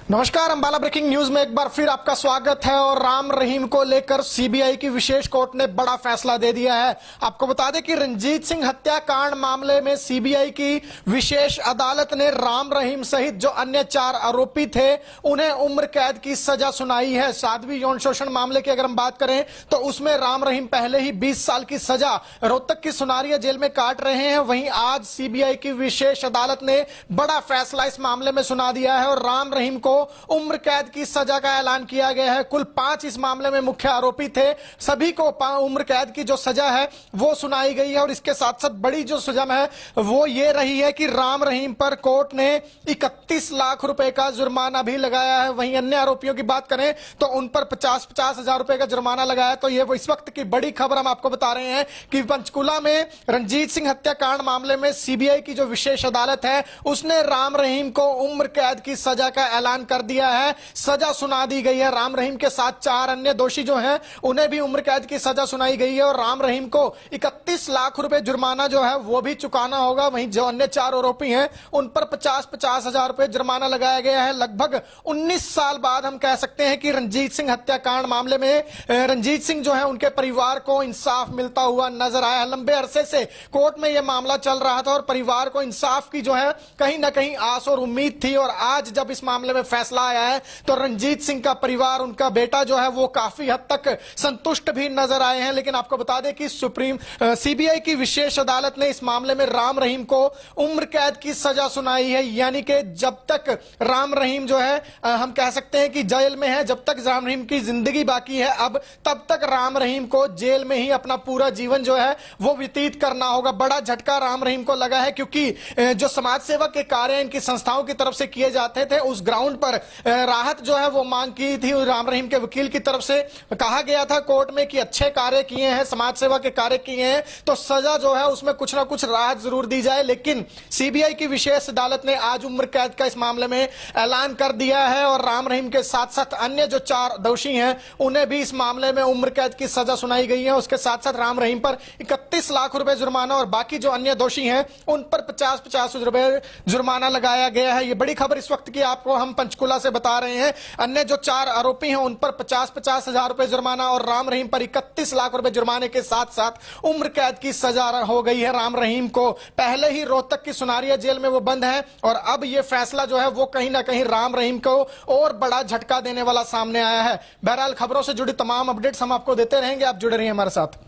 नमस्कार, Ambala breaking news में एक बार फिर आपका स्वागत है। और राम रहीम को लेकर सीबीआई की विशेष कोर्ट ने बड़ा फैसला दे दिया है। आपको बता दें कि रंजीत सिंह हत्याकांड मामले में सीबीआई की विशेष अदालत ने राम रहीम सहित जो अन्य 4 आरोपी थे उन्हें उम्र कैद की सजा सुनाई है। साध्वी यौन शोषण मामले की अगर हम बात करें तो उसमें राम रहीम पहले ही 20 साल की सजा रोहतक की सुनारिया जेल में काट रहे हैं। वहीं आज सीबीआई की विशेष अदालत ने बड़ा फैसला इस मामले में सुना दिया है और राम रहीम को उम्र कैद की सजा का ऐलान किया गया है। कुल 5 इस मामले में मुख्य आरोपी थे, सभी को उम्र कैद की जो सजा है वो सुनाई गई है। और इसके साथ साथ बड़ी जो सजा है वो ये रही है कि राम रहीम पर कोर्ट ने 31 लाख रुपए का जुर्माना भी लगाया है। वहीं अन्य आरोपियों की बात करें तो उन पर 50-50 हजार रुपए का जुर्माना लगाया। तो ये वो इस वक्त की बड़ी खबर हम आपको बता रहे हैं कि पंचकुला में रंजीत सिंह हत्याकांड मामले में सीबीआई की जो विशेष अदालत है उसने राम रहीम को उम्र कैद की सजा का ऐलान कर दिया है। सजा सुना दी गई है। राम रहीम के साथ 4 अन्य दोषी जो हैं उन्हें भी उम्र कैद की सजा सुनाई गई है और राम रहीम को 31 लाख रुपए जुर्माना जो है वो भी चुकाना होगा। वहीं जो अन्य 4 आरोपी हैं उन पर 50-50 हजार रुपए जुर्माना लगाया गया है। लगभग 19 साल बाद हम कह सकते हैं कि रंजीत सिंह हत्याकांड मामले में रंजीत सिंह जो है उनके परिवार को इंसाफ मिलता हुआ नजर आया है। लंबे अरसे से कोर्ट में यह मामला चल रहा था और परिवार को इंसाफ की जो है कहीं ना कहीं आस और उम्मीद थी। और आज जब इस मामले में फैसला आया है तो रंजीत सिंह का परिवार, उनका बेटा जो है वो काफी हद तक संतुष्ट भी नजर आए हैं। लेकिन आपको बता दें कि सीबीआई की विशेष अदालत ने इस मामले में राम रहीम को उम्र कैद की सजा सुनाई है। यानी कि जब तक राम रहीम जो है हम कह सकते हैं कि जेल में है, जब तक राम रहीम की जिंदगी बाकी है अब तब तक राम रहीम को जेल में ही अपना पूरा जीवन जो है वो व्यतीत करना होगा। बड़ा झटका राम रहीम को लगा है क्योंकि जो समाज सेवा के कार्य इनकी संस्थाओं की तरफ से किए जाते थे उस ग्राउंड पर राहत जो है वो मांग की थी। राम रहीम के वकील की तरफ से कहा गया था कोर्ट में कि अच्छे कार्य किए हैं, समाज सेवा के कार्य किए हैं तो सजा जो है उसमें कुछ ना कुछ राहत जरूर दी जाए। लेकिन सीबीआई की विशेष अदालत ने आज उम्र कैद का इस मामले में ऐलान कर दिया है और राम रहीम के साथ साथ अन्य जो 4 दोषी हैं उन्हें भी इस मामले में उम्र कैद की सजा सुनाई गई है। उसके साथ साथ राम रहीम पर 31 लाख रुपए जुर्माना और बाकी जो अन्य दोषी हैं उन पर 50-50 रुपए जुर्माना लगाया गया है। ये बड़ी खबर इस वक्त की आपको हम पंचकुला से बता रहे हैं। अन्य जो 4 आरोपी हैं उन पर 50-50 हजार रुपए जुर्माना और राम रहीम पर 31 लाख रुपए जुर्माने के साथ साथ उम्र कैद की सजा हो गई है। राम रहीम को पहले ही रोहतक की सुनारिया जेल में वो बंद है और अब ये फैसला जो है वो कहीं ना कहीं राम रहीम को और बड़ा झटका देने वाला सामने आया है। बहरहाल खबरों से जुड़ी तमाम अपडेट्स हम आपको देते रहेंगे, आप जुड़े रहिए हमारे साथ।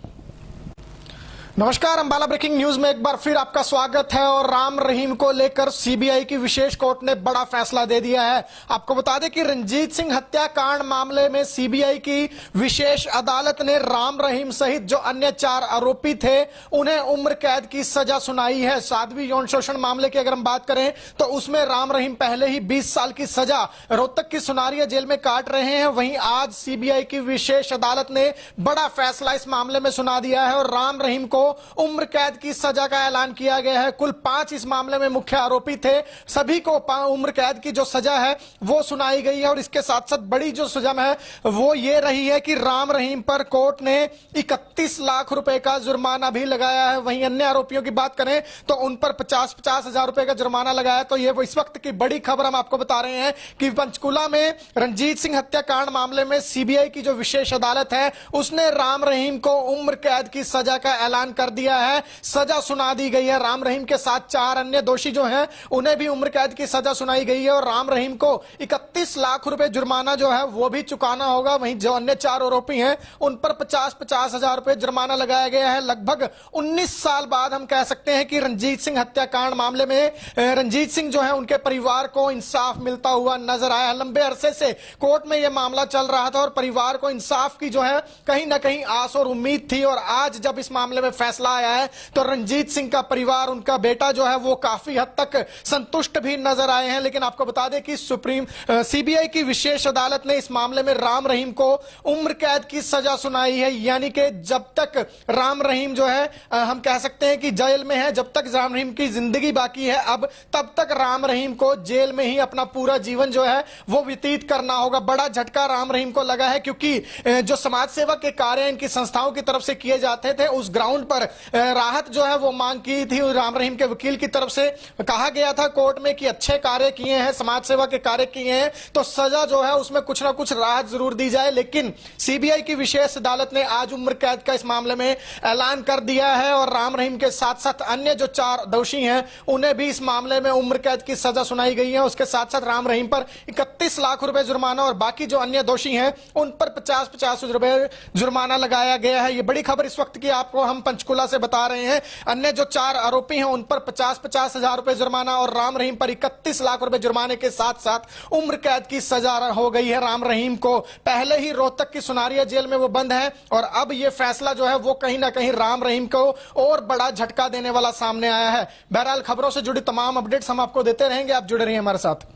नमस्कार, अंबाला ब्रेकिंग न्यूज में एक बार फिर आपका स्वागत है। और राम रहीम को लेकर सीबीआई की विशेष कोर्ट ने बड़ा फैसला दे दिया है। आपको बता दें कि रंजीत सिंह हत्याकांड मामले में सीबीआई की विशेष अदालत ने राम रहीम सहित जो अन्य 4 आरोपी थे उन्हें उम्र कैद की सजा सुनाई है। साध्वी यौन शोषण मामले की अगर हम बात करें तो उसमें राम रहीम पहले ही 20 साल की सजा रोहतक की सुनारिया जेल में काट रहे हैं। वहीं आज सीबीआई की विशेष अदालत ने बड़ा फैसला इस मामले में सुना दिया है और राम रहीम को उम्र कैद की सजा का ऐलान किया गया है। कुल 5 इस मामले में मुख्य आरोपी थे, सभी को उम्र कैद की जो सजा है वो सुनाई गई है। और इसके साथ साथ बड़ी जो सजा है वो ये रही है कि राम रहीम पर कोर्ट ने 31 लाख रुपए का जुर्माना भी लगाया है। वहीं अन्य आरोपियों की बात करें तो उन पर 50-50 हजार रुपए का जुर्माना लगाया। तो ये वो इस वक्त की बड़ी खबर हम आपको बता रहे हैं कि पंचकुला में रंजीत सिंह हत्याकांड मामले में सीबीआई की जो विशेष अदालत है उसने राम रहीम को उम्र कैद की सजा का ऐलान कर दिया है। सजा सुना दी गई है। राम रहीम के साथ 4 अन्य दोषी जो हैं उन्हें भी उम्र कैद की सजा सुनाई गई है और राम रहीम को 31 लाख रुपए जुर्माना जो है वो भी चुकाना होगा। वहीं जो अन्य 4 आरोपी हैं उन पर 50-50 हजार रुपए जुर्माना लगाया गया है। लगभग 19 साल बाद हम कह सकते हैं कि रंजीत सिंह हत्याकांड मामले में रंजीत सिंह जो है उनके परिवार को इंसाफ मिलता हुआ नजर आया। लंबे अरसे से कोर्ट में यह मामला चल रहा था और परिवार को इंसाफ की जो है कहीं ना कहीं आस और उम्मीद थी। और आज जब इस मामले में फैसला आया है तो रंजीत सिंह का परिवार, उनका बेटा जो है वो काफी हद तक संतुष्ट भी नजर आए हैं। लेकिन आपको बता दें कि सीबीआई की विशेष अदालत ने इस मामले में राम रहीम को उम्र कैद की सजा सुनाई है। यानी कि जब तक राम रहीम जो है हम कह सकते हैं कि जेल में है, जब तक राम रहीम की जिंदगी बाकी है अब तब तक राम रहीम को जेल में ही अपना पूरा जीवन जो है वो व्यतीत करना होगा। बड़ा झटका राम रहीम को लगा है क्योंकि जो समाज सेवा के कार्य इनकी संस्थाओं की तरफ से किए जाते थे उस ग्राउंड पर राहत जो है वो मांग की थी राम रहीम के वकील की तरफ से। कहा गया था कोर्ट में कि अच्छे कार्य किए हैं, समाज सेवा के कार्य किए हैं तो सजा जो है उसमें कुछ ना कुछ राहत जरूर दी जाए, लेकिन सीबीआई की विशेष अदालत ने आज उम्र कैद का इस मामले में ऐलान कर दिया है और राम रहीम के साथ साथ अन्य जो 4 दोषी हैं उन्हें भी इस मामले में उम्र कैद की सजा सुनाई गई है। उसके साथ साथ राम रहीम पर 31 लाख रुपए जुर्माना और बाकी जो अन्य दोषी हैं उन पर 50-50 रुपए जुर्माना लगाया गया है। ये बड़ी खबर इस वक्त की आपको हम पंचकुला से बता रहे हैं। अन्य जो 4 आरोपी हैं उन पर 50-50 हजार रुपए जुर्माना और राम रहीम पर 31 लाख रुपए जुर्माने के साथ साथ उम्र कैद की सजा हो गई है। राम रहीम को पहले ही रोहतक की सुनारिया जेल में वो बंद है और अब ये फैसला जो है वो कहीं ना कहीं राम रहीम को और बड़ा झटका देने वाला सामने आया है। बहरहाल खबरों से जुड़ी तमाम अपडेट्स हम आपको देते रहेंगे, आप जुड़े रहिए हमारे साथ।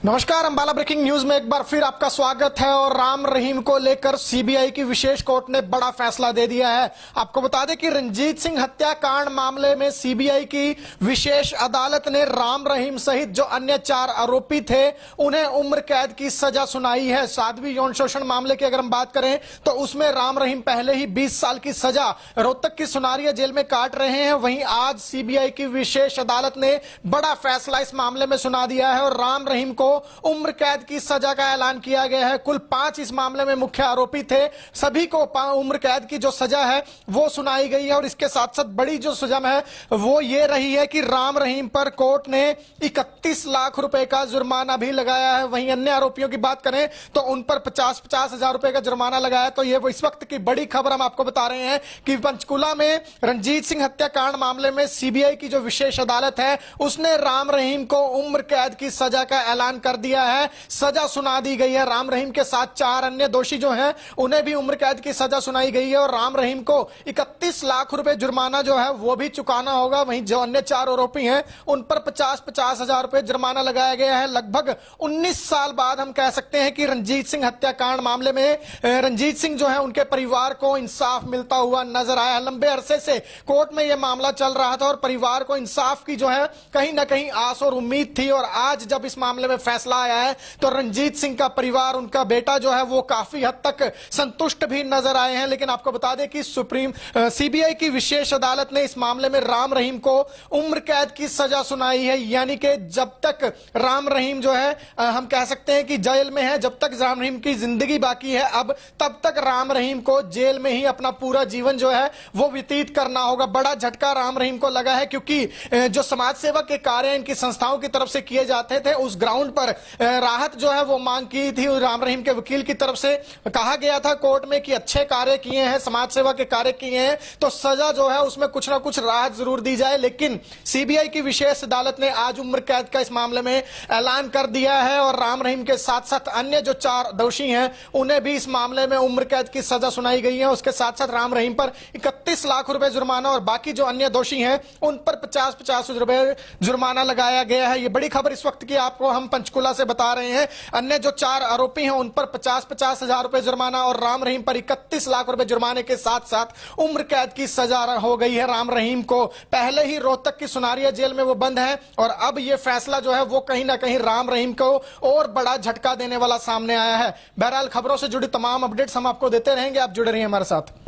नमस्कार, अंबाला ब्रेकिंग न्यूज में एक बार फिर आपका स्वागत है और राम रहीम को लेकर सीबीआई की विशेष कोर्ट ने बड़ा फैसला दे दिया है। आपको बता दें कि रंजीत सिंह हत्याकांड मामले में सीबीआई की विशेष अदालत ने राम रहीम सहित जो अन्य 4 आरोपी थे उन्हें उम्र कैद की सजा सुनाई है। साध्वी यौन शोषण मामले की अगर हम बात करें तो उसमें राम रहीम पहले ही 20 साल की सजा रोहतक की सुनारिया जेल में काट रहे हैं। वहीं आज सीबीआई की विशेष अदालत ने बड़ा फैसला इस मामले में सुना दिया है और राम रहीम को उम्र कैद की सजा का ऐलान किया गया है। कुल 5 इस मामले में मुख्य आरोपी थे, सभी को उम्र कैद की जो सजा है वो सुनाई गई है और इसके साथ साथ बड़ी जो सजा है वो ये रही है कि राम रहीम पर कोर्ट ने 31 लाख रुपए का जुर्माना भी लगाया है। वहीं अन्य आरोपियों की बात करें तो उन पर 50-50 हजार रुपए का जुर्माना लगाया। तो ये वो इस वक्त की बड़ी खबर हम आपको बता रहे हैं कि पंचकुला में रंजीत सिंह हत्याकांड मामले में सीबीआई की जो विशेष अदालत है उसने राम रहीम को उम्र कैद की सजा का ऐलान कर दिया है, सजा सुना दी गई है। राम रहीम के साथ 4 अन्य दोषी जो हैं उन्हें भी उम्र कैद की सजा सुनाई गई है और राम रहीम को 31 लाख रुपए जुर्माना जो है वो भी चुकाना होगा। वहीं जो अन्य 4 आरोपी हैं उन पर 50-50 हजार रुपए जुर्माना लगाया गया है। लगभग 19 साल बाद हम कह सकते हैं कि रंजीत सिंह हत्याकांड मामले में रंजीत सिंह जो है उनके परिवार को इंसाफ मिलता हुआ नजर आया। लंबे अरसे से कोर्ट में यह मामला चल रहा था और परिवार को इंसाफ की जो है कहीं ना कहीं आस और उम्मीद थी और आज जब इस मामले में फैसला आया है तो रंजीत सिंह का परिवार, उनका बेटा जो है वो काफी हद तक संतुष्ट भी नजर आए हैं। लेकिन आपको बता दें कि सीबीआई की विशेष अदालत ने इस मामले में राम रहीम को उम्र कैद की सजा सुनाई है। यानी कि जब तक राम रहीम जो है हम कह सकते हैं कि जेल में है, जब तक राम रहीम की जिंदगी बाकी है अब तब तक राम रहीम को जेल में ही अपना पूरा जीवन जो है वो व्यतीत करना होगा। बड़ा झटका राम रहीम को लगा है क्योंकि जो समाज सेवा के कार्य इनकी संस्थाओं की तरफ से किए जाते थे उस ग्राउंड पर राहत जो है वो मांग की थी राम रहीम के वकील की तरफ से। कहा गया था कोर्ट में कि अच्छे कार्य किए हैं, समाज सेवा के कार्य किए हैं तो सजा जो है उसमें कुछ ना कुछ राहत जरूर दी जाए, लेकिन सीबीआई की विशेष अदालत ने आज उम्र कैद का इस मामले में ऐलान कर दिया है और राम रहीम के साथ साथ अन्य जो 4 दोषी हैं उन्हें भी इस मामले में उम्र कैद की सजा सुनाई गई है। उसके साथ साथ राम रहीम पर 31 लाख रुपए जुर्माना और बाकी जो अन्य दोषी हैं उन पर 50-50 रुपए जुर्माना लगाया गया है। ये बड़ी खबर इस वक्त की आपको हम पंचकुला से बता रहे हैं। अन्य जो 4 आरोपी हैं उन पर 50-50 हजार रुपए जुर्माना और राम रहीम पर 31 लाख रुपए जुर्माने के साथ साथ उम्र कैद की सजा हो गई है। राम रहीम को पहले ही रोहतक की सुनारिया जेल में वो बंद है और अब ये फैसला जो है वो कहीं ना कहीं राम रहीम को और बड़ा झटका देने वाला सामने आया है। बहरहाल खबरों से जुड़ी तमाम अपडेट्स हम आपको देते रहेंगे, आप जुड़े रहिए हमारे साथ।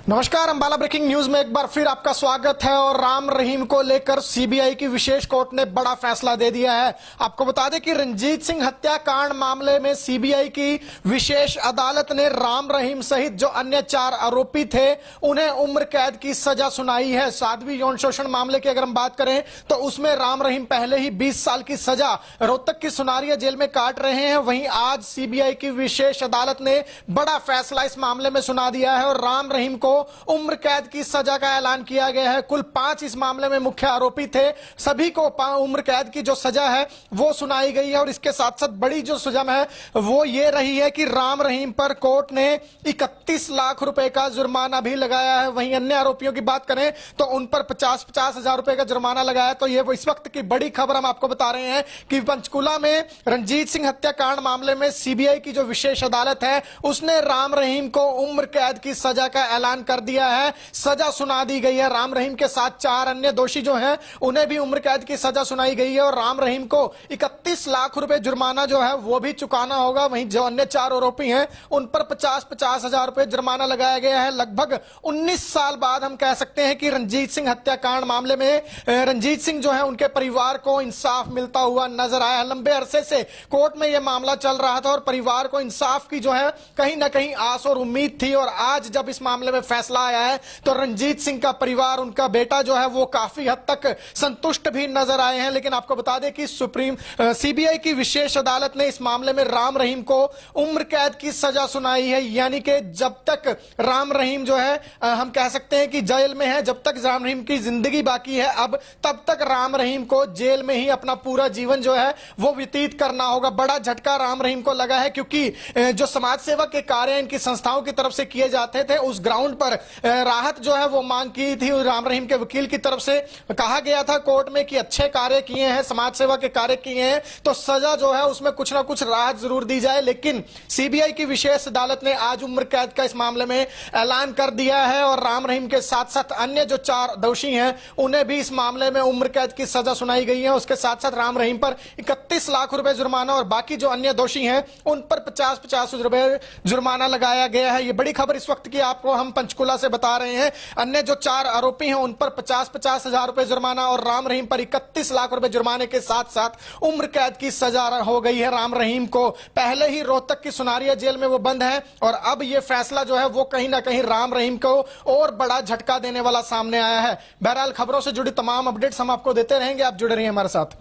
नमस्कार, अंबाला ब्रेकिंग न्यूज में एक बार फिर आपका स्वागत है और राम रहीम को लेकर सीबीआई की विशेष कोर्ट ने बड़ा फैसला दे दिया है। आपको बता दें कि रंजीत सिंह हत्याकांड मामले में सीबीआई की विशेष अदालत ने राम रहीम सहित जो अन्य 4 आरोपी थे उन्हें उम्र कैद की सजा सुनाई है। साध्वी यौन शोषण मामले की अगर हम बात करें तो उसमें राम रहीम पहले ही 20 साल की सजा रोहतक की सुनारिया जेल में काट रहे हैं। वहीं आज सीबीआई की विशेष अदालत ने बड़ा फैसला इस मामले में सुना दिया है और राम रहीम को उम्र कैद की सजा का ऐलान किया गया है। कुल 5 इस मामले में मुख्य आरोपी थे, सभी को उम्र कैद की जो सजा है वो सुनाई गई है और इसके साथ साथ बड़ी जो सजा है वो ये रही है कि राम रहीम पर कोर्ट ने 31 लाख रुपए का जुर्माना भी लगाया है। वहीं अन्य आरोपियों की बात करें तो उन पर 50-50 हजार रुपए का जुर्माना लगाया। तो ये वो इस वक्त की बड़ी खबर हम आपको बता रहे हैं कि पंचकुला में रंजीत सिंह हत्याकांड मामले में सीबीआई की जो विशेष अदालत है उसने राम रहीम को उम्र कैद की सजा का ऐलान ऐलान कर दिया है, सजा सुना दी गई है। राम रहीम के साथ 4 अन्य दोषी जो हैं उन्हें भी उम्र कैद की सजा सुनाई गई है और राम रहीम को 31 लाख रुपए जुर्माना जो है वो भी चुकाना होगा। वहीं जो अन्य 4 आरोपी हैं उन पर 50-50 हजार रुपए जुर्माना लगाया गया है। लगभग 19 साल बाद हम कह सकते हैं कि रंजीत सिंह हत्याकांड मामले में रंजीत सिंह जो है उनके परिवार को इंसाफ मिलता हुआ नजर आया। लंबे अरसे से कोर्ट में यह मामला चल रहा था और परिवार को इंसाफ की जो है कहीं ना कहीं आस और उम्मीद थी और आज जब इस मामले में फैसला आया है तो रंजीत सिंह का परिवार, उनका बेटा जो है वो काफी हद तक संतुष्ट भी नजर आए हैं। लेकिन आपको बता दें कि सीबीआई की विशेष अदालत ने इस मामले में राम रहीम को उम्र कैद की सजा सुनाई है। यानी कि जब तक राम रहीम जो है हम कह सकते हैं कि जेल में है, जब तक राम रहीम की जिंदगी बाकी है अब तब तक राम रहीम को जेल में ही अपना पूरा जीवन जो है वो व्यतीत करना होगा। बड़ा झटका राम रहीम को लगा है क्योंकि जो समाज सेवा के कार्य इनकी संस्थाओं की तरफ से किए जाते थे उस ग्राउंड पर राहत जो है वो मांग की थी। राम रहीम के वकील की तरफ से कहा गया था कोर्ट में कि अच्छे कार्य किए हैं, समाज सेवा के कार्य किए हैं तो सजा जो है उसमें कुछ ना कुछ राहत जरूर दी जाए। लेकिन सीबीआई की विशेष अदालत ने आज उम्र कैद का इस मामले में ऐलान कर दिया है और राम रहीम के साथ साथ अन्य जो 4 दोषी हैं उन्हें भी इस मामले में उम्र कैद की सजा सुनाई गई है। उसके साथ साथ राम रहीम पर 31 लाख रुपए जुर्माना और बाकी जो अन्य दोषी हैं उन पर 50-50 रुपए जुर्माना लगाया गया है। ये बड़ी खबर इस वक्त की आपको हम पंचकुला से बता रहे हैं। अन्य जो 4 आरोपी हैं उन पर 50-50 हजार रुपए जुर्माना और राम रहीम पर 31 लाख रुपए जुर्माने के साथ साथ उम्र कैद की सजा हो गई है। राम रहीम को पहले ही रोहतक की सुनारिया जेल में वो बंद है और अब ये फैसला जो है वो कहीं ना कहीं राम रहीम को और बड़ा झटका देने वाला सामने आया है। बहरहाल खबरों से जुड़ी तमाम अपडेट्स हम आपको देते रहेंगे, आप जुड़े रहिए हमारे साथ।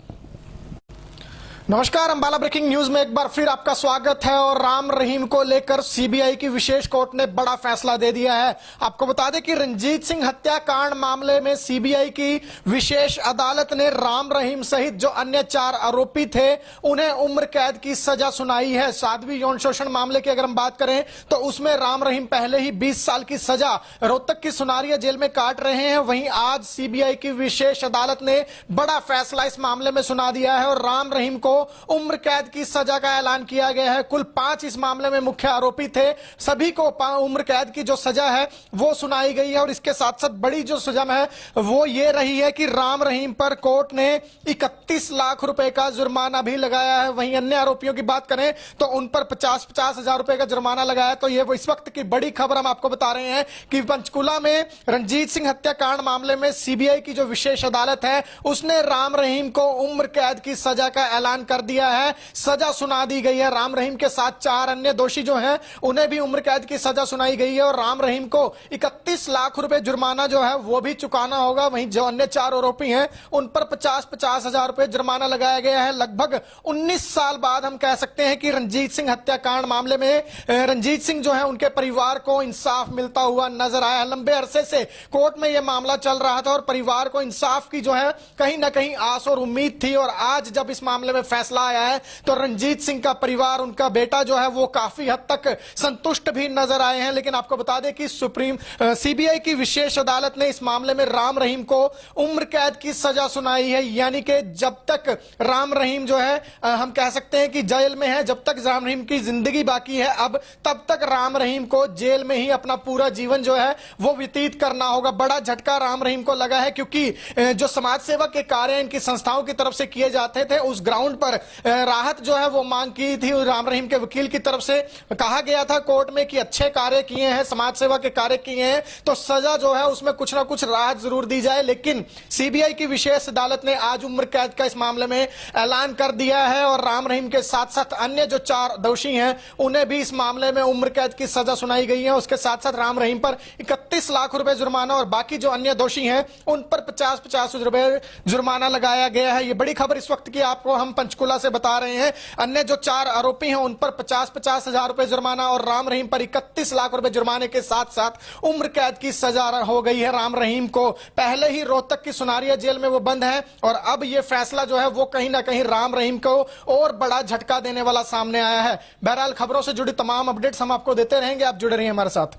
नमस्कार, अंबाला ब्रेकिंग न्यूज में एक बार फिर आपका स्वागत है और राम रहीम को लेकर सीबीआई की विशेष कोर्ट ने बड़ा फैसला दे दिया है। आपको बता दें कि रंजीत सिंह हत्याकांड मामले में सीबीआई की विशेष अदालत ने राम रहीम सहित जो अन्य 4 आरोपी थे उन्हें उम्र कैद की सजा सुनाई है। साध्वी यौन शोषण मामले की अगर हम बात करें तो उसमें राम रहीम पहले ही 20 साल की सजा रोहतक की सुनारिया जेल में काट रहे हैं। वहीं आज सीबीआई की विशेष अदालत ने बड़ा फैसला इस मामले में सुना दिया है और राम रहीम को उम्र कैद की सजा का ऐलान किया गया है। कुल 5 इस मामले में मुख्य आरोपी थे, सभी को उम्र कैद की जो सजा है वो सुनाई गई है और इसके साथ साथ बड़ी जो सजा है वो ये रही है कि राम रहीम पर कोर्ट ने 31 लाख रुपए का जुर्माना भी लगाया है। वहीं अन्य आरोपियों की बात करें तो उन पर 50-50 हजार रुपए का जुर्माना लगाया। तो ये वो इस वक्त की बड़ी खबर हम आपको बता रहे हैं कि पंचकुला में रंजीत सिंह हत्याकांड मामले में सीबीआई की जो विशेष अदालत है उसने राम रहीम को उम्र कैद की सजा का ऐलान कर दिया है, सजा सुना दी गई है। राम रहीम के साथ 4 अन्य दोषी जो हैं उन्हें भी उम्र कैद की सजा सुनाई गई है और राम रहीम को 31 लाख रुपए जुर्माना जो है वो भी चुकाना होगा। वहीं जो अन्य 4 आरोपी हैं उन पर 50-50 हजार रुपए जुर्माना लगाया गया है। लगभग 19 साल बाद हम कह सकते हैं कि रंजीत सिंह हत्याकांड मामले में रंजीत सिंह जो है उनके परिवार को इंसाफ मिलता हुआ नजर आया। लंबे अरसे से कोर्ट में यह मामला चल रहा था और परिवार को इंसाफ की जो है कहीं ना कहीं आस और उम्मीद थी और आज जब इस मामले में फैसला आया है तो रंजीत सिंह का परिवार, उनका बेटा जो है वो काफी हद तक संतुष्ट भी नजर आए हैं। लेकिन आपको बता दें कि सीबीआई की विशेष अदालत ने इस मामले में राम रहीम को उम्र कैद की सजा सुनाई है। यानी कि जब तक राम रहीम जो है हम कह सकते हैं कि जेल में है, जब तक राम रहीम की जिंदगी बाकी है अब तब तक राम रहीम को जेल में ही अपना पूरा जीवन जो है वो व्यतीत करना होगा। बड़ा झटका राम रहीम को लगा है क्योंकि जो समाज सेवा के कार्य इनकी संस्थाओं की तरफ से किए जाते थे उस ग्राउंड पर राहत जो है वो मांग की थी। राम रहीम के वकील की तरफ से कहा गया था कोर्ट में कि अच्छे कार्य किए हैं, समाज सेवा के कार्य किए हैं तो सजा जो है उसमें कुछ ना कुछ राहत जरूर दी जाए। लेकिन सीबीआई की विशेष अदालत ने आज उम्र कैद का इस मामले में ऐलान कर दिया है और राम रहीम के साथ साथ अन्य जो 4 दोषी हैं उन्हें भी इस मामले में उम्र कैद की सजा सुनाई गई है। उसके साथ साथ राम रहीम पर 31 लाख रुपए जुर्माना और बाकी जो अन्य दोषी हैं उन पर 50-50 रुपए जुर्माना लगाया गया है। ये बड़ी खबर इस वक्त की आपको हम पंचकुला से बता रहे हैं। अन्य जो 4 आरोपी हैं उन पर 50-50 हजार रुपए जुर्माना और राम रहीम पर 31 लाख रुपए जुर्माने के साथ साथ उम्र कैद की सजा हो गई है। राम रहीम को पहले ही रोहतक की सुनारिया जेल में वो बंद है और अब ये फैसला जो है वो कहीं ना कहीं राम रहीम को और बड़ा झटका देने वाला सामने आया है। बहरहाल खबरों से जुड़ी तमाम अपडेट्स हम आपको देते रहेंगे, आप जुड़े रहिए हमारे साथ।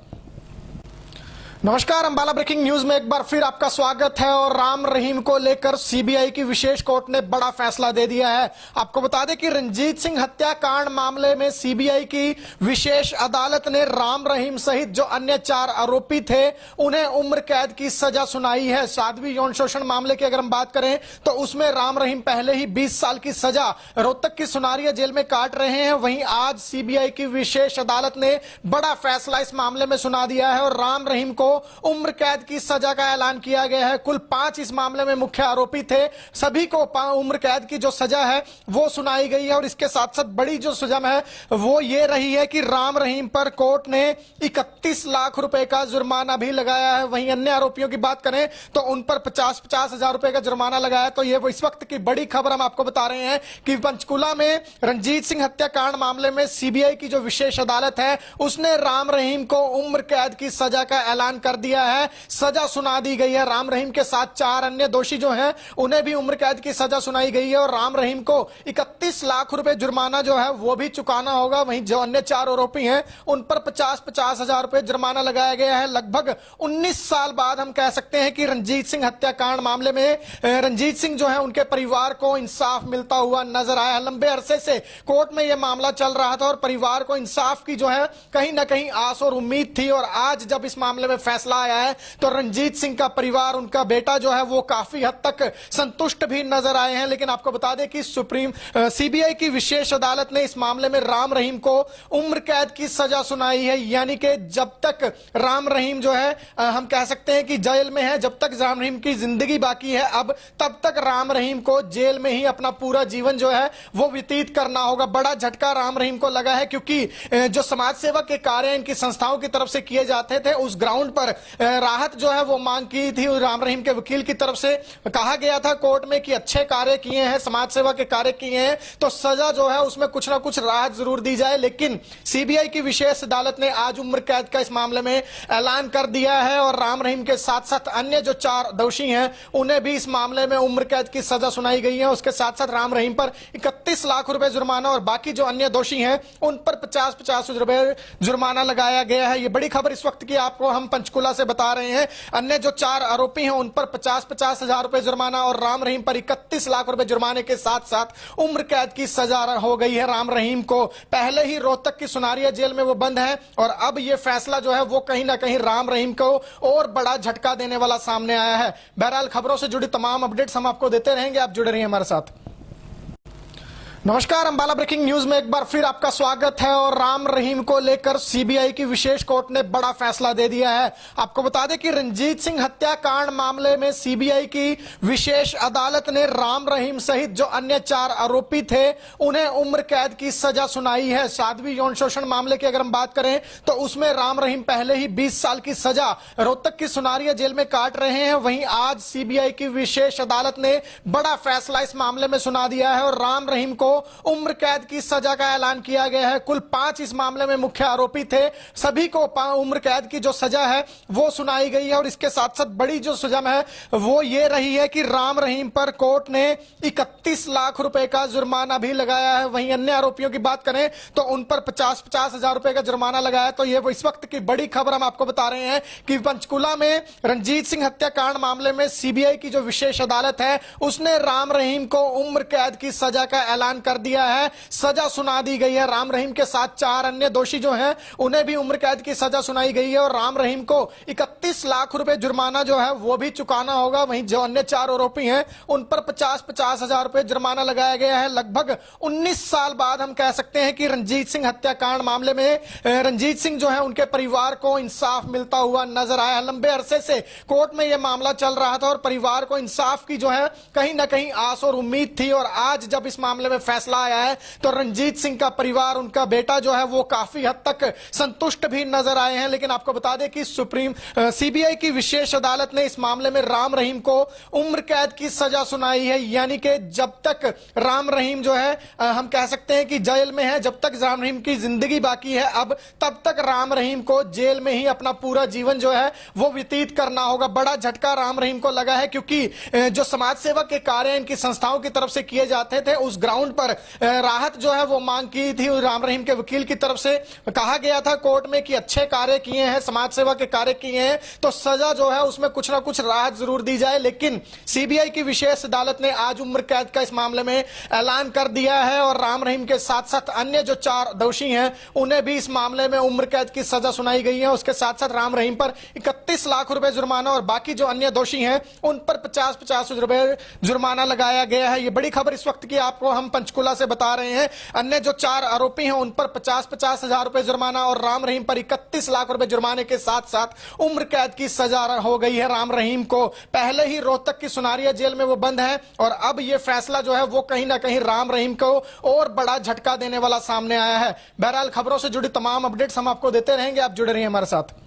नमस्कार, अंबाला ब्रेकिंग न्यूज में एक बार फिर आपका स्वागत है। और राम रहीम को लेकर सीबीआई की विशेष कोर्ट ने बड़ा फैसला दे दिया है। आपको बता दें कि रंजीत सिंह हत्याकांड मामले में सीबीआई की विशेष अदालत ने राम रहीम सहित जो अन्य 4 आरोपी थे उन्हें उम्र कैद की सजा सुनाई है। साध्वी यौन शोषण मामले की अगर हम बात करें तो उसमें राम रहीम पहले ही 20 साल की सजा रोहतक की सुनारिया जेल में काट रहे हैं। वहीं आज सीबीआई की विशेष अदालत ने बड़ा फैसला इस मामले में सुना दिया है और राम रहीम को उम्र कैद की सजा का ऐलान किया गया है। कुल 5 इस मामले में मुख्य आरोपी थे, सभी को उम्र कैद की जो सजा है वो सुनाई गई है। और इसके साथ साथ बड़ी जो सजा है वो ये रही है कि राम रहीम पर कोर्ट ने 31 लाख रुपए का जुर्माना भी लगाया है। वहीं अन्य आरोपियों की बात करें तो उन पर 50-50 हजार रुपए का जुर्माना लगाया। तो ये वो इस वक्त की बड़ी खबर हम आपको बता रहे हैं कि पंचकुला में रंजीत सिंह हत्याकांड मामले में सीबीआई की जो विशेष अदालत है उसने राम रहीम को उम्र कैद की सजा का ऐलान कर दिया है, सजा सुना दी गई है। राम रहीम के साथ 4 अन्य दोषी जो हैं उन्हें भी उम्र कैद की सजा सुनाई गई है और राम रहीम को 31 लाख रुपए जुर्माना जो है वो भी चुकाना होगा। वहीं जो अन्य 4 आरोपी हैं उन पर 50-50 हजार रुपए जुर्माना लगाया गया है। लगभग 19 साल बाद हम कह सकते हैं कि रंजीत सिंह हत्याकांड मामले में रंजीत सिंह जो है उनके परिवार को इंसाफ मिलता हुआ नजर आया। लंबे अरसे से कोर्ट में यह मामला चल रहा था और परिवार को इंसाफ की जो है कहीं ना कहीं आस और उम्मीद थी। और आज जब इस मामले में फैसला आया है तो रंजीत सिंह का परिवार, उनका बेटा जो है वो काफी हद तक संतुष्ट भी नजर आए हैं। लेकिन आपको बता दें कि सीबीआई की विशेष अदालत ने इस मामले में राम रहीम को उम्र कैद की सजा सुनाई है। यानी कि जब तक राम रहीम जो है हम कह सकते हैं कि जेल में है, जब तक राम रहीम की जिंदगी बाकी है अब तब तक राम रहीम को जेल में ही अपना पूरा जीवन जो है वो व्यतीत करना होगा। बड़ा झटका राम रहीम को लगा है क्योंकि जो समाज सेवा के कार्य इनकी संस्थाओं की तरफ से किए जाते थे उस ग्राउंड पर राहत जो है वो मांग की थी। राम रहीम के वकील की तरफ से कहा गया था कोर्ट में कि अच्छे कार्य किए हैं, समाज सेवा के कार्य किए हैं तो सजा जो है उसमें कुछ ना कुछ राहत जरूर दी जाए। लेकिन सीबीआई की विशेष अदालत ने आज उम्र कैद का इस मामले में ऐलान कर दिया है और राम रहीम के साथ साथ अन्य जो 4 दोषी हैं उन्हें भी इस मामले में उम्र कैद की सजा सुनाई गई है। उसके साथ साथ राम रहीम पर 31 लाख रुपए जुर्माना और बाकी जो अन्य दोषी हैं उन पर 50-50 रुपए जुर्माना लगाया गया है। ये बड़ी खबर इस वक्त की आपको हम पंचकुला से बता रहे हैं। अन्य जो 4 आरोपी हैं उन पर 50-50 हजार रुपए जुर्माना और राम रहीम पर 31 लाख रुपए जुर्माने के साथ साथ उम्र कैद की सजा हो गई है। राम रहीम को पहले ही रोहतक की सुनारिया जेल में वो बंद है और अब ये फैसला जो है वो कहीं ना कहीं राम रहीम को और बड़ा झटका देने वाला सामने आया है। बहरहाल खबरों से जुड़ी तमाम अपडेट्स हम आपको देते रहेंगे, आप जुड़े रहिए हमारे साथ। नमस्कार, अंबाला ब्रेकिंग न्यूज में एक बार फिर आपका स्वागत है। और राम रहीम को लेकर सीबीआई की विशेष कोर्ट ने बड़ा फैसला दे दिया है। आपको बता दें कि रंजीत सिंह हत्याकांड मामले में सीबीआई की विशेष अदालत ने राम रहीम सहित जो अन्य 4 आरोपी थे उन्हें उम्र कैद की सजा सुनाई है। साध्वी यौन शोषण मामले की अगर हम बात करें तो उसमें राम रहीम पहले ही 20 साल की सजा रोहतक की सुनारिया जेल में काट रहे हैं। वहीं आज सीबीआई की विशेष अदालत ने बड़ा फैसला इस मामले में सुना दिया है और राम रहीम को उम्र कैद की सजा का ऐलान किया गया है। कुल 5 इस मामले में मुख्य आरोपी थे, सभी को उम्र कैद की जो सजा है वो सुनाई गई है। और इसके साथ साथ बड़ी जो सजा है वो ये रही है कि राम रहीम पर कोर्ट ने 31 लाख रुपए का जुर्माना भी लगाया है। वहीं अन्य आरोपियों की बात करें तो उन पर 50-50 हजार रुपए का जुर्माना लगाया। तो ये वो इस वक्त की बड़ी खबर हम आपको बता रहे हैं कि पंचकुला में रंजीत सिंह हत्याकांड मामले में सीबीआई की जो विशेष अदालत है उसने राम रहीम को उम्र कैद की सजा का ऐलान कर दिया है, सजा सुना दी गई है। राम रहीम के साथ 4 अन्य दोषी जो हैं उन्हें भी उम्र कैद की सजा सुनाई गई है और राम रहीम को 31 लाख रुपए जुर्माना जो है वो भी चुकाना होगा। वहीं जो अन्य 4 आरोपी हैं उन पर 50-50 हजार रुपए जुर्माना लगाया गया है। लगभग 19 साल बाद हम कह सकते हैं कि रंजीत सिंह हत्याकांड मामले में रंजीत सिंह जो है उनके परिवार को इंसाफ मिलता हुआ नजर आया। लंबे अरसे से कोर्ट में यह मामला चल रहा था और परिवार को इंसाफ की जो है कहीं ना कहीं आस और उम्मीद थी। और आज जब इस मामले में फैसला आया है तो रंजीत सिंह का परिवार, उनका बेटा जो है वो काफी हद तक संतुष्ट भी नजर आए हैं। लेकिन आपको बता दें कि सीबीआई की विशेष अदालत ने इस मामले में राम रहीम को उम्र कैद की सजा सुनाई है। यानी कि जब तक राम रहीम जो है हम कह सकते हैं कि जेल में है, जब तक राम रहीम की जिंदगी बाकी है अब तब तक राम रहीम को जेल में ही अपना पूरा जीवन जो है वो व्यतीत करना होगा। बड़ा झटका राम रहीम को लगा है क्योंकि जो समाज सेवा के कार्य इनकी संस्थाओं की तरफ से किए जाते थे उस ग्राउंड पर राहत जो है वो मांग की थी राम रहीम के वकील की तरफ से। कहा गया था कोर्ट में कि अच्छे कार्य किए हैं, समाज सेवा के कार्य किए हैं तो सजा जो है उसमें कुछ ना कुछ राहत जरूर दी जाए, लेकिन सीबीआई की विशेष अदालत ने आज उम्र कैद का इस मामले में ऐलान कर दिया है और राम रहीम के साथ साथ अन्य जो 4 दोषी हैं उन्हें भी इस मामले में उम्र कैद की सजा सुनाई गई है। उसके साथ साथ राम रहीम पर 31 लाख रुपए जुर्माना और बाकी जो अन्य दोषी हैं उन पर 50-50 रुपए जुर्माना लगाया गया है। ये बड़ी खबर इस वक्त की आपको हम पंचकुला से बता रहे हैं। अन्य जो 4 आरोपी हैं उन पर 50-50 हजार रुपए जुर्माना और राम रहीम पर 31 लाख रुपए जुर्माने के साथ साथ उम्र कैद की सजा हो गई है। राम रहीम को पहले ही रोहतक की सुनारिया जेल में वो बंद है और अब ये फैसला जो है वो कहीं ना कहीं राम रहीम को और बड़ा झटका देने वाला सामने आया है। बहरहाल खबरों से जुड़ी तमाम अपडेट्स हम आपको देते रहेंगे, आप जुड़े रहिए हमारे साथ।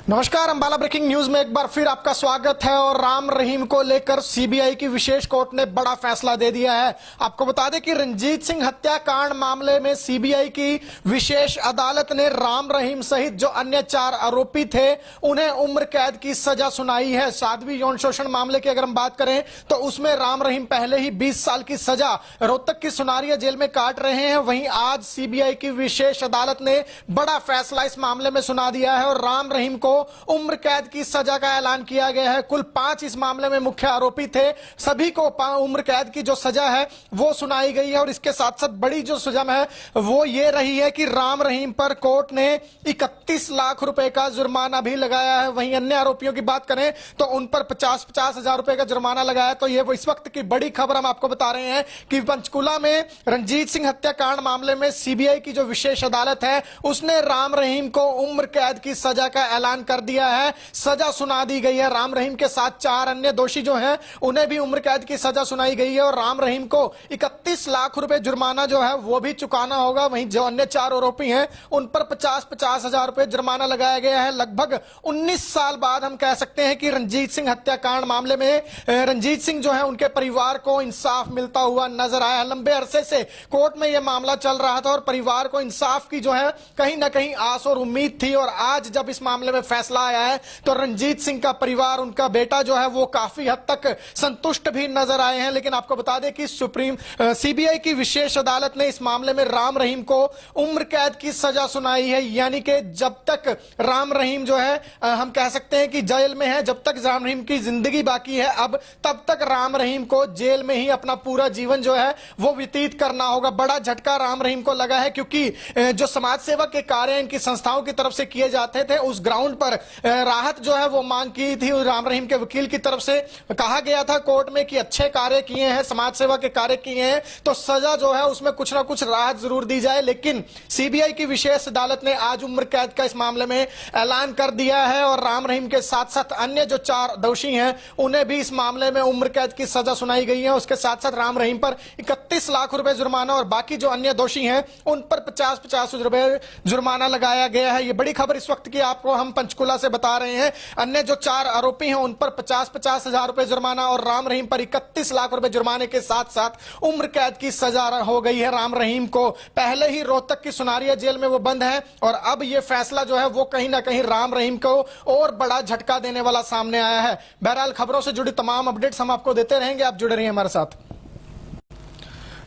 नमस्कार, अंबाला ब्रेकिंग न्यूज में एक बार फिर आपका स्वागत है और राम रहीम को लेकर सीबीआई की विशेष कोर्ट ने बड़ा फैसला दे दिया है। आपको बता दें कि रंजीत सिंह हत्याकांड मामले में सीबीआई की विशेष अदालत ने राम रहीम सहित जो अन्य 4 आरोपी थे उन्हें उम्र कैद की सजा सुनाई है। साध्वी यौन शोषण मामले की अगर हम बात करें तो उसमें राम रहीम पहले ही 20 साल की सजा रोहतक की सुनारिया जेल में काट रहे हैं। वहीं आज सीबीआई की विशेष अदालत ने बड़ा फैसला इस मामले में सुना दिया है और राम रहीम को उम्र कैद की सजा का ऐलान किया गया है। कुल 5 इस मामले में मुख्य आरोपी थे, सभी को उम्र कैद की जो सजा है वो सुनाई गई है और इसके साथ साथ बड़ी जो सजा है वो ये रही है कि राम रहीम पर कोर्ट ने 31 लाख रुपए का जुर्माना भी लगाया है। वहीं अन्य आरोपियों की बात करें तो उन पर 50-50 हजार रुपए का जुर्माना लगाया। तो ये वो इस वक्त की बड़ी खबर हम आपको बता रहे हैं कि पंचकुला में रंजीत सिंह हत्याकांड मामले में सीबीआई की जो विशेष अदालत है उसने राम रहीम को उम्र कैद की सजा का ऐलान कर दिया है, सजा सुना दी गई है। राम रहीम के साथ 4 अन्य दोषी जो हैं उन्हें भी उम्र कैद की सजा सुनाई गई है और राम रहीम को 31 लाख रुपए जुर्माना जो है वो भी चुकाना होगा। वहीं जो अन्य 4 आरोपी हैं उन पर 50-50 हजार रुपए जुर्माना लगाया गया है। लगभग 19 साल बाद हम कह सकते हैं कि रंजीत सिंह हत्याकांड मामले में रंजीत सिंह जो है उनके परिवार को इंसाफ मिलता हुआ नजर आया। लंबे अरसे से कोर्ट में यह मामला चल रहा था और परिवार को इंसाफ की जो है कहीं ना कहीं आस और उम्मीद थी और आज जब इस मामले में फैसला आया है तो रंजीत सिंह का परिवार, उनका बेटा जो है वो काफी हद तक संतुष्ट भी नजर आए हैं। लेकिन आपको बता दें कि सीबीआई की विशेष अदालत ने इस मामले में राम रहीम को उम्र कैद की सजा सुनाई है। यानी कि जब तक राम रहीम जो है हम कह सकते हैं कि जेल में है, जब तक राम रहीम की जिंदगी बाकी है अब तब तक राम रहीम को जेल में ही अपना पूरा जीवन जो है वो व्यतीत करना होगा। बड़ा झटका राम रहीम को लगा है क्योंकि जो समाज सेवा के कार्य इनकी संस्थाओं की तरफ से किए जाते थे उस ग्राउंड पर राहत जो है वो मांग की थी राम रहीम के वकील की तरफ से। कहा गया था कोर्ट में कि अच्छे कार्य किए हैं, समाज सेवा के कार्य किए हैं तो सजा जो है उसमें कुछ ना कुछ राहत जरूर दी जाए, लेकिन सीबीआई की विशेष अदालत ने आज उम्र कैद का इस मामले में ऐलान कर दिया है और राम रहीम के साथ साथ अन्य जो 4 दोषी हैं उन्हें भी इस मामले में उम्र कैद की सजा सुनाई गई है। उसके साथ साथ राम रहीम पर 31 लाख रुपए जुर्माना और बाकी जो अन्य दोषी हैं उन पर 50-50 रुपए जुर्माना लगाया गया है। ये बड़ी खबर इस वक्त की आपको हम पंचकुला से बता रहे हैं। अन्य जो 4 आरोपी हैं उन पर 50-50 हजार रुपए जुर्माना और राम रहीम पर 31 लाख रुपए जुर्माने के साथ साथ उम्र कैद की सजा हो गई है। राम रहीम को पहले ही रोहतक की सुनारिया जेल में वो बंद है और अब ये फैसला जो है वो कहीं ना कहीं राम रहीम को और बड़ा झटका देने वाला सामने आया है। बहरहाल खबरों से जुड़ी तमाम अपडेट्स हम आपको देते रहेंगे, आप जुड़े रहिए हमारे साथ।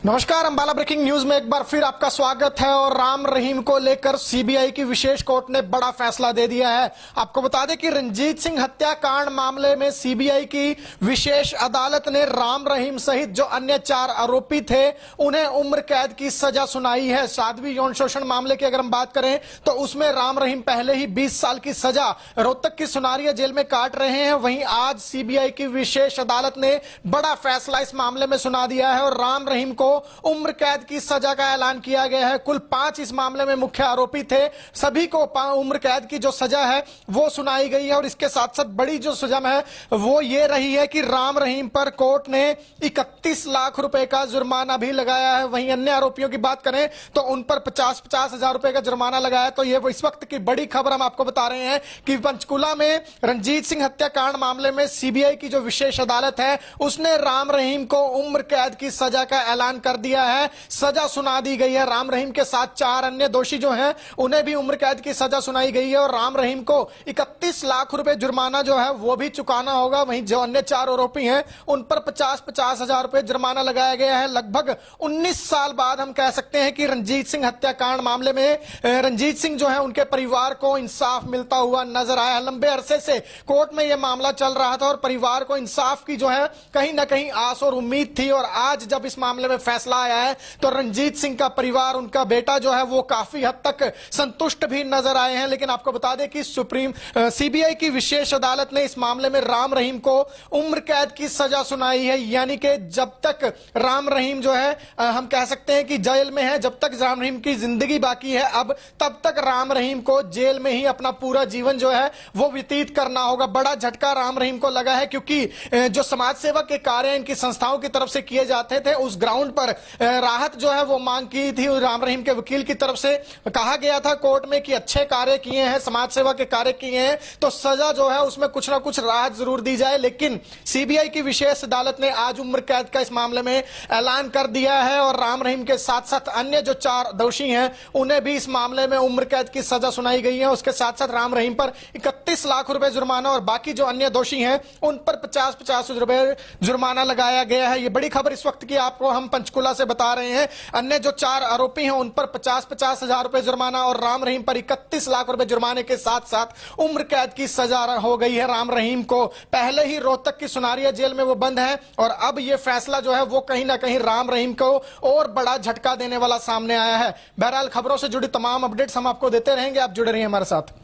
नमस्कार, अंबाला ब्रेकिंग न्यूज में एक बार फिर आपका स्वागत है और राम रहीम को लेकर सीबीआई की विशेष कोर्ट ने बड़ा फैसला दे दिया है। आपको बता दें कि रंजीत सिंह हत्याकांड मामले में सीबीआई की विशेष अदालत ने राम रहीम सहित जो अन्य 4 आरोपी थे उन्हें उम्र कैद की सजा सुनाई है। साध्वी यौन शोषण मामले की अगर हम बात करें तो उसमें राम रहीम पहले ही 20 साल की सजा रोहतक की सुनारिया जेल में काट रहे हैं। वहीं आज सीबीआई की विशेष अदालत ने बड़ा फैसला इस मामले में सुना दिया है और राम रहीम को उम्र कैद की सजा का ऐलान किया गया है। कुल 5 इस मामले में मुख्य आरोपी थे, सभी को उम्र कैद की जो सजा है वो सुनाई गई है और इसके साथ साथ बड़ी जो सजा है वो ये रही है कि राम रहीम पर कोर्ट ने 31 लाख रुपए का जुर्माना भी लगाया है। वहीं अन्य आरोपियों की बात करें तो उन पर 50-50 हजार रुपए का जुर्माना लगाया। तो ये वो इस वक्त की बड़ी खबर हम आपको बता रहे हैं कि पंचकुला में रंजीत सिंह हत्याकांड मामले में सीबीआई की जो विशेष अदालत है उसने राम रहीम को उम्र कैद की सजा का ऐलान कर दिया है, सजा सुना दी गई है। राम रहीम के साथ 4 अन्य दोषी जो हैं उन्हें भी उम्र कैद की सजा सुनाई गई है और राम रहीम को 31 लाख रुपए जुर्माना जो है वो भी चुकाना होगा। वहीं जो अन्य 4 आरोपी हैं उन पर 50-50 हजार रुपए जुर्माना लगाया गया है। लगभग 19 साल बाद हम कह सकते हैं कि रंजीत सिंह हत्याकांड मामले में रंजीत सिंह जो है उनके परिवार को इंसाफ मिलता हुआ नजर आया। लंबे अरसे से कोर्ट में यह मामला चल रहा था और परिवार को इंसाफ की जो है कहीं ना कहीं आस और उम्मीद थी और आज जब इस मामले में फैसला आया है तो रंजीत सिंह का परिवार, उनका बेटा जो है वो काफी हद तक संतुष्ट भी नजर आए हैं। लेकिन आपको बता दें कि सीबीआई की विशेष अदालत ने इस मामले में राम रहीम को उम्र कैद की सजा सुनाई है। यानी कि जब तक राम रहीम जो है हम कह सकते हैं कि जेल में है, जब तक राम रहीम की जिंदगी बाकी है अब तब तक राम रहीम को जेल में ही अपना पूरा जीवन जो है वो व्यतीत करना होगा। बड़ा झटका राम रहीम को लगा है क्योंकि जो समाज सेवा के कार्य इनकी संस्थाओं की तरफ से किए जाते थे उस ग्राउंड पर राहत जो है वो मांग की थी। राम रहीम के वकील की तरफ से कहा गया था कोर्ट में कि अच्छे कार्य किए हैं, समाज सेवा के कार्य किए हैं तो सजा जो है उसमें कुछ ना कुछ राहत जरूर दी जाए। लेकिन सीबीआई की विशेष अदालत ने आज उम्र कैद का इस मामले में ऐलान कर दिया है और राम रहीम के साथ साथ अन्य जो 4 दोषी हैं उन्हें भी इस मामले में उम्र कैद की सजा सुनाई गई है। उसके साथ साथ राम रहीम पर 31 लाख रुपए जुर्माना और बाकी जो अन्य दोषी हैं उन पर 50-50 रुपए जुर्माना लगाया गया है। ये बड़ी खबर इस वक्त की आपको हम पंचकुला से बता रहे हैं। अन्य जो 4 आरोपी हैं उन पर 50-50 हजार रुपए जुर्माना और राम रहीम पर 31 लाख रुपए जुर्माने के साथ साथ उम्र कैद की सजा हो गई है। राम रहीम को पहले ही रोहतक की सुनारिया जेल में वो बंद है और अब ये फैसला जो है वो कहीं ना कहीं राम रहीम को और बड़ा झटका देने वाला सामने आया है। बहरहाल खबरों से जुड़ी तमाम अपडेट्स हम आपको देते रहेंगे, आप जुड़े रहिए हमारे साथ।